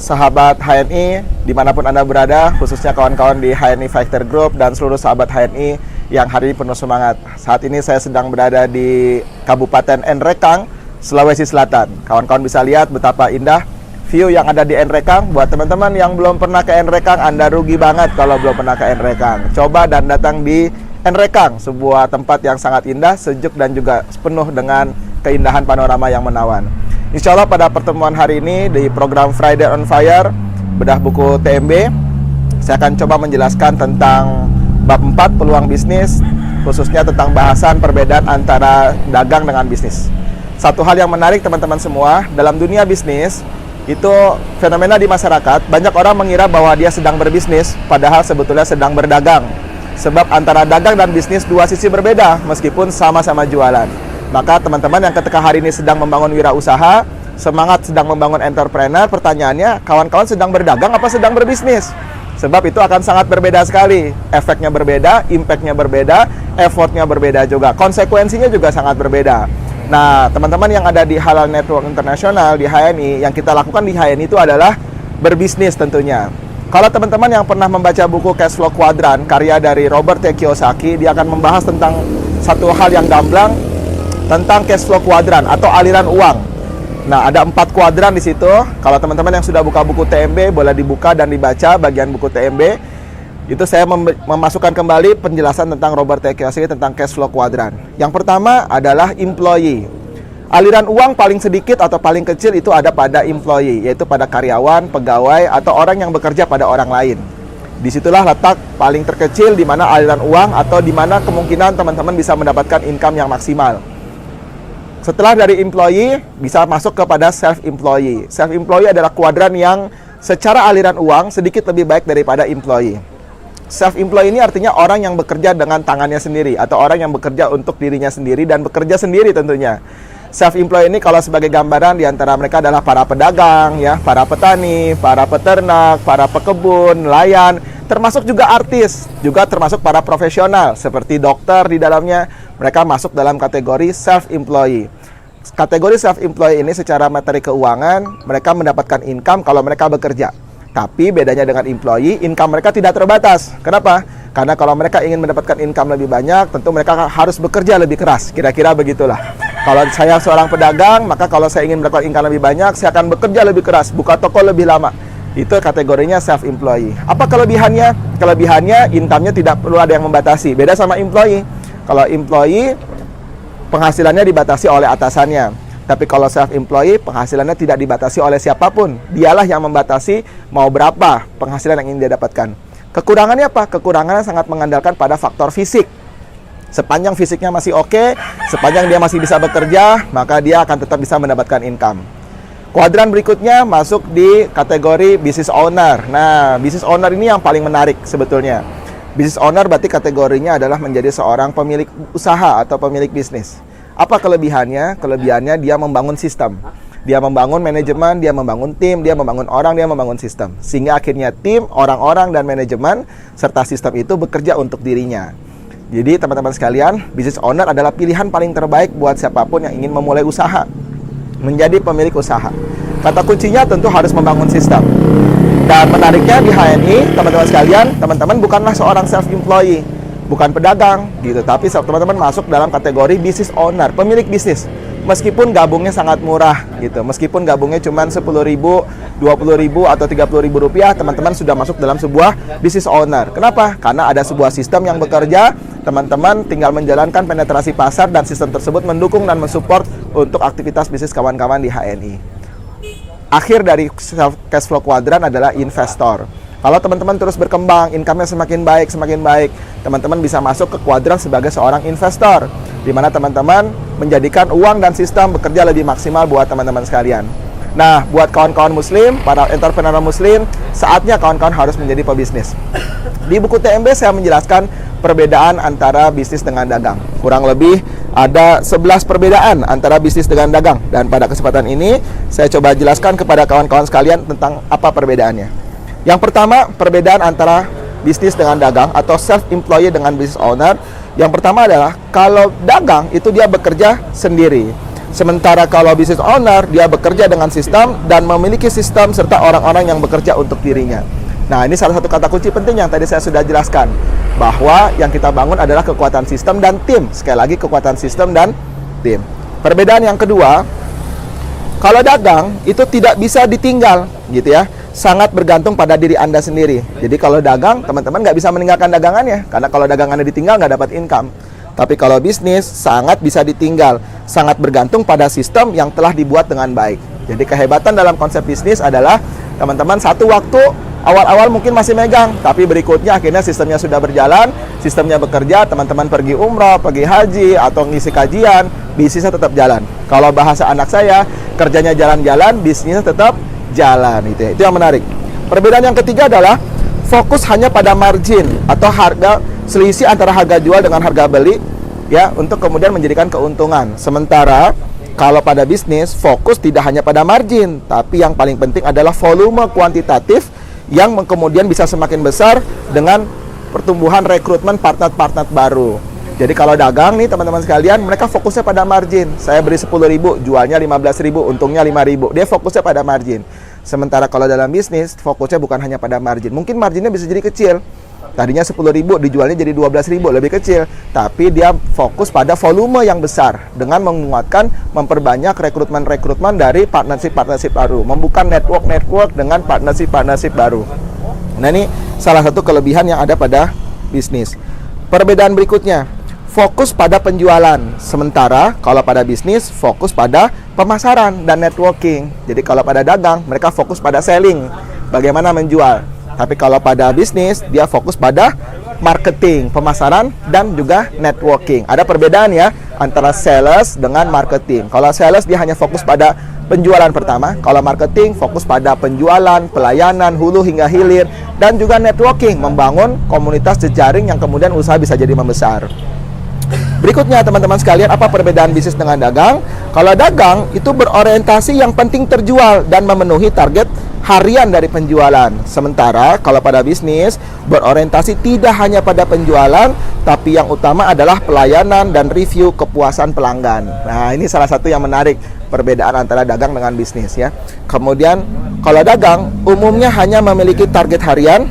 sahabat HNI dimanapun Anda berada, khususnya kawan-kawan di HNI Fighter Group dan seluruh sahabat HNI yang hari ini penuh semangat. Saat ini saya sedang berada di Kabupaten Nrekang, Sulawesi Selatan. Kawan-kawan bisa lihat betapa indah view yang ada di Nrekang. Buat teman-teman yang belum pernah ke Nrekang, Anda rugi banget kalau belum pernah ke Nrekang. Coba dan datang di Nrekang, sebuah tempat yang sangat indah, sejuk dan juga penuh dengan keindahan panorama yang menawan. Insya Allah pada pertemuan hari ini di program Friday on Fire bedah buku TMB, saya akan coba menjelaskan tentang bab 4 peluang bisnis, khususnya tentang bahasan perbedaan antara dagang dengan bisnis. Satu hal yang menarik teman-teman semua, dalam dunia bisnis itu fenomena di masyarakat, banyak orang mengira bahwa dia sedang berbisnis, padahal sebetulnya sedang berdagang. Sebab antara dagang dan bisnis dua sisi berbeda, meskipun sama-sama jualan. Maka teman-teman yang ketika hari ini sedang membangun wirausaha, semangat sedang membangun entrepreneur, pertanyaannya, kawan-kawan sedang berdagang apa sedang berbisnis? Sebab itu akan sangat berbeda sekali. Efeknya berbeda, impactnya berbeda, effortnya berbeda juga. Konsekuensinya juga sangat berbeda. Nah, teman-teman yang ada di Halal Network Internasional, di HNI, yang kita lakukan di HNI itu adalah berbisnis tentunya. Kalau teman-teman yang pernah membaca buku Cash Flow Quadrant, karya dari Robert T. Kiyosaki, dia akan membahas tentang satu hal yang gamblang, tentang cash flow kuadran atau aliran uang. Nah, ada 4 kuadran di situ. Kalau teman-teman yang sudah buka buku TMB, boleh dibuka dan dibaca bagian buku TMB. Itu saya memasukkan kembali penjelasan tentang Robert T. Kiyosaki tentang cash flow kuadran. Yang pertama adalah employee. Aliran uang paling sedikit atau paling kecil itu ada pada employee, yaitu pada karyawan, pegawai, atau orang yang bekerja pada orang lain. Disitulah letak paling terkecil di mana aliran uang atau di mana kemungkinan teman-teman bisa mendapatkan income yang maksimal. Setelah dari employee, bisa masuk kepada self-employee. Self-employee adalah kuadran yang secara aliran uang sedikit lebih baik daripada employee. Self-employee ini artinya orang yang bekerja dengan tangannya sendiri, atau orang yang bekerja untuk dirinya sendiri dan bekerja sendiri tentunya. Self-employee ini kalau sebagai gambaran di antara mereka adalah para pedagang, ya, para petani, para peternak, para pekebun, nelayan, termasuk juga artis, juga termasuk para profesional seperti dokter di dalamnya. Mereka masuk dalam kategori self-employee. Kategori self-employee ini secara materi keuangan, mereka mendapatkan income kalau mereka bekerja. Tapi bedanya dengan employee, income mereka tidak terbatas. Kenapa? Karena kalau mereka ingin mendapatkan income lebih banyak, tentu mereka harus bekerja lebih keras. Kira-kira begitulah. Kalau saya seorang pedagang, maka kalau saya ingin mendapatkan income lebih banyak, saya akan bekerja lebih keras, buka toko lebih lama. Itu kategorinya self-employee. Apa kelebihannya? Kelebihannya, income-nya tidak perlu ada yang membatasi. Beda sama employee. Kalau employee, penghasilannya dibatasi oleh atasannya. Tapi kalau self-employee, penghasilannya tidak dibatasi oleh siapapun. Dialah yang membatasi mau berapa penghasilan yang ingin dia dapatkan. Kekurangannya apa? Kekurangannya sangat mengandalkan pada faktor fisik. Sepanjang fisiknya masih oke, sepanjang dia masih bisa bekerja, maka dia akan tetap bisa mendapatkan income. Kuadran berikutnya masuk di kategori business owner. Nah, business owner ini yang paling menarik sebetulnya. Business owner berarti kategorinya adalah menjadi seorang pemilik usaha atau pemilik bisnis. Apa kelebihannya? Kelebihannya dia membangun sistem. Dia membangun manajemen, dia membangun tim, dia membangun orang, dia membangun sistem. Sehingga akhirnya tim, orang-orang, dan manajemen serta sistem itu bekerja untuk dirinya. Jadi teman-teman sekalian, business owner adalah pilihan paling terbaik buat siapapun yang ingin memulai usaha, menjadi pemilik usaha. Kata kuncinya tentu harus membangun sistem. Dan menariknya di HNI, teman-teman sekalian, teman-teman bukanlah seorang self-employee, bukan pedagang gitu, tapi teman-teman masuk dalam kategori business owner, pemilik bisnis. Meskipun gabungnya sangat murah gitu, meskipun gabungnya cuma 10.000, 20.000 atau 30.000 rupiah, teman-teman sudah masuk dalam sebuah business owner. Kenapa? Karena ada sebuah sistem yang bekerja, teman-teman tinggal menjalankan penetrasi pasar dan sistem tersebut mendukung dan mensupport untuk aktivitas bisnis kawan-kawan di HNI. Akhir dari cash flow kuadran adalah investor. Kalau teman-teman terus berkembang, income-nya semakin baik, teman-teman bisa masuk ke kuadran sebagai seorang investor, di mana teman-teman menjadikan uang dan sistem bekerja lebih maksimal buat teman-teman sekalian. Nah, buat kawan-kawan muslim, para entrepreneur muslim, saatnya kawan-kawan harus menjadi pebisnis. Di buku TMB saya menjelaskan perbedaan antara bisnis dengan dagang. Kurang lebih ada 11 perbedaan antara bisnis dengan dagang. Dan pada kesempatan ini, saya coba jelaskan kepada kawan-kawan sekalian tentang apa perbedaannya. Yang pertama, perbedaan antara bisnis dengan dagang atau self-employed dengan business owner. Yang pertama adalah, kalau dagang itu dia bekerja sendiri. Sementara kalau business owner, dia bekerja dengan sistem dan memiliki sistem serta orang-orang yang bekerja untuk dirinya. Nah, ini salah satu kata kunci penting yang tadi saya sudah jelaskan, bahwa yang kita bangun adalah kekuatan sistem dan tim. Sekali lagi, kekuatan sistem dan tim. Perbedaan yang kedua, kalau dagang itu tidak bisa ditinggal, gitu ya. Sangat bergantung pada diri Anda sendiri. Jadi kalau dagang, teman-teman nggak bisa meninggalkan dagangannya, karena kalau dagangannya ditinggal nggak dapat income. Tapi kalau bisnis, sangat bisa ditinggal. Sangat bergantung pada sistem yang telah dibuat dengan baik. Jadi kehebatan dalam konsep bisnis adalah, teman-teman satu waktu, awal-awal mungkin masih megang, tapi berikutnya akhirnya sistemnya sudah berjalan, sistemnya bekerja, teman-teman pergi umroh, pergi haji, atau ngisi kajian, bisnisnya tetap jalan. Kalau bahasa anak saya, kerjanya jalan-jalan, bisnisnya tetap jalan. Itu yang menarik. Perbedaan yang ketiga adalah fokus hanya pada margin atau harga, selisih antara harga jual dengan harga beli, ya, untuk kemudian menjadikan keuntungan. Sementara kalau pada bisnis, fokus tidak hanya pada margin, tapi yang paling penting adalah volume kuantitatif yang kemudian bisa semakin besar dengan pertumbuhan rekrutmen partner-partner baru. Jadi kalau dagang nih teman-teman sekalian, mereka fokusnya pada margin. Saya beri 10.000, jualnya 15.000, untungnya 5.000. Dia fokusnya pada margin. Sementara kalau dalam bisnis, fokusnya bukan hanya pada margin. Mungkin marginnya bisa jadi kecil. Tadinya 10.000, dijualnya jadi 12.000, lebih kecil. Tapi dia fokus pada volume yang besar dengan menguatkan, memperbanyak rekrutmen dari partnership baru, membuka network dengan partnership baru. Nah, ini salah satu kelebihan yang ada pada bisnis. Perbedaan berikutnya, fokus pada penjualan. Sementara kalau pada bisnis, fokus pada pemasaran dan networking. Jadi kalau pada dagang, mereka fokus pada selling, bagaimana menjual. Tapi kalau pada bisnis, dia fokus pada marketing, pemasaran, dan juga networking. Ada perbedaan ya antara sales dengan marketing. Kalau sales, dia hanya fokus pada penjualan pertama. Kalau marketing, fokus pada penjualan, pelayanan, hulu hingga hilir, dan juga networking, membangun komunitas jejaring yang kemudian usaha bisa jadi membesar. Berikutnya teman-teman sekalian, apa perbedaan bisnis dengan dagang? Kalau dagang itu berorientasi yang penting terjual dan memenuhi target harian dari penjualan. Sementara kalau pada bisnis berorientasi tidak hanya pada penjualan, tapi yang utama adalah pelayanan dan review kepuasan pelanggan. Nah, ini salah satu yang menarik perbedaan antara dagang dengan bisnis ya. Kemudian kalau dagang umumnya hanya memiliki target harian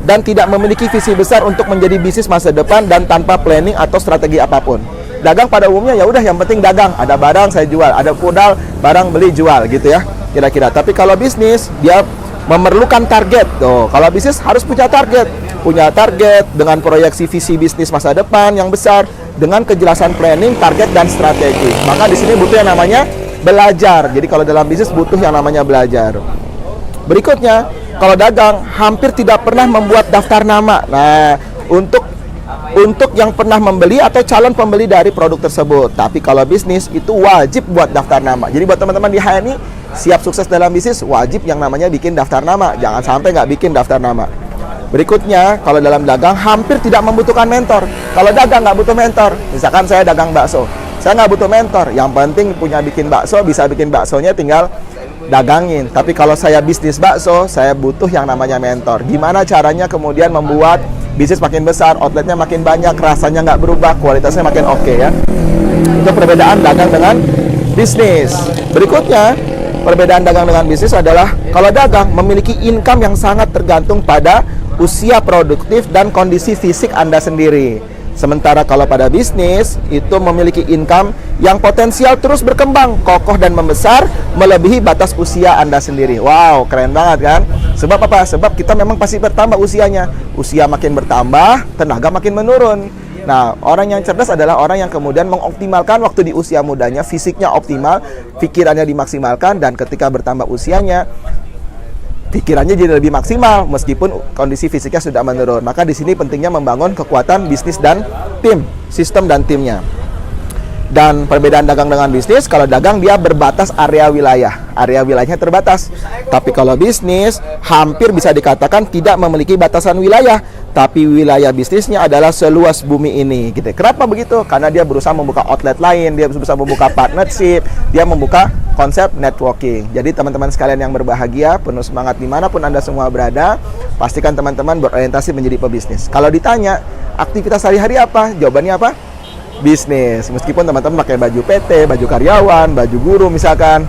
dan tidak memiliki visi besar untuk menjadi bisnis masa depan dan tanpa planning atau strategi apapun. Dagang pada umumnya ya udah, yang penting dagang, ada barang saya jual, ada modal, barang beli jual gitu ya. Kira-kira. Tapi kalau bisnis dia memerlukan target. Tuh, kalau bisnis harus punya target dengan proyeksi visi bisnis masa depan yang besar dengan kejelasan planning, target dan strategi. Maka di sini butuh yang namanya belajar. Jadi kalau dalam bisnis butuh yang namanya belajar. Berikutnya, kalau dagang hampir tidak pernah membuat daftar nama. Nah, untuk yang pernah membeli atau calon pembeli dari produk tersebut. Tapi kalau bisnis itu wajib buat daftar nama. Jadi buat teman-teman di HNI siap sukses dalam bisnis, wajib yang namanya bikin daftar nama. Jangan sampai nggak bikin daftar nama. Berikutnya, kalau dalam dagang hampir tidak membutuhkan mentor. Kalau dagang nggak butuh mentor. Misalkan saya dagang bakso, saya nggak butuh mentor. Yang penting punya bikin bakso, bisa bikin baksonya tinggal dagangin. Tapi kalau saya bisnis bakso, saya butuh yang namanya mentor. Gimana caranya kemudian membuat bisnis makin besar, outletnya makin banyak, rasanya nggak berubah, kualitasnya makin oke ya. Itu perbedaan dagang dengan bisnis. Berikutnya, perbedaan dagang dengan bisnis adalah kalau dagang memiliki income yang sangat tergantung pada usia produktif dan kondisi fisik Anda sendiri. Sementara kalau pada bisnis itu memiliki income yang potensial terus berkembang, kokoh dan membesar melebihi batas usia Anda sendiri. Wow, keren banget kan? Sebab apa? Sebab kita memang pasti bertambah usianya. Usia makin bertambah, tenaga makin menurun. Nah, orang yang cerdas adalah orang yang kemudian mengoptimalkan waktu di usia mudanya, fisiknya optimal, pikirannya dimaksimalkan, dan ketika bertambah usianya, pikirannya jadi lebih maksimal meskipun kondisi fisiknya sudah menurun. Maka di sini pentingnya membangun kekuatan bisnis dan tim, sistem dan timnya. Dan perbedaan dagang dengan bisnis, kalau dagang dia berbatas area wilayah. Area wilayahnya terbatas. Tapi kalau bisnis hampir bisa dikatakan tidak memiliki batasan wilayah, tapi wilayah bisnisnya adalah seluas bumi ini gitu. Kenapa begitu? Karena dia berusaha membuka outlet lain, dia berusaha membuka partnership, dia membuka konsep networking. Jadi teman-teman sekalian yang berbahagia, penuh semangat dimanapun Anda semua berada, pastikan teman-teman berorientasi menjadi pebisnis. Kalau ditanya aktivitas sehari-hari apa? Jawabannya apa? bisnis. Meskipun teman-teman pakai baju PT, baju karyawan, baju guru misalkan,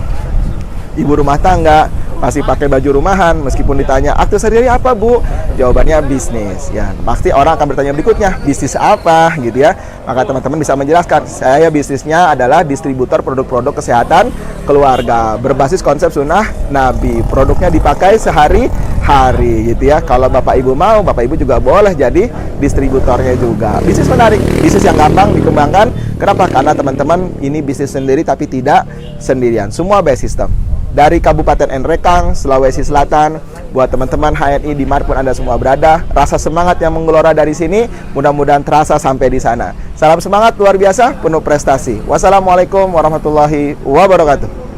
ibu rumah tangga, masih pakai baju rumahan, meskipun ditanya akte sehari-hari apa Bu? Jawabannya bisnis. Ya, pasti orang akan bertanya berikutnya, bisnis apa gitu ya. Maka teman-teman bisa menjelaskan, saya bisnisnya adalah distributor produk-produk kesehatan keluarga berbasis konsep sunnah Nabi. Produknya dipakai sehari-hari gitu ya. Kalau Bapak Ibu mau, Bapak Ibu juga boleh jadi distributornya juga. Bisnis menarik, bisnis yang gampang dikembangkan. Kenapa? Karena teman-teman ini bisnis sendiri tapi tidak sendirian. Semua by system. Dari Kabupaten Nrekang, Sulawesi Selatan, buat teman-teman HNI dimanapun Anda semua berada, rasa semangat yang menggelora dari sini mudah-mudahan terasa sampai di sana. Salam semangat luar biasa, penuh prestasi. Wassalamualaikum warahmatullahi wabarakatuh.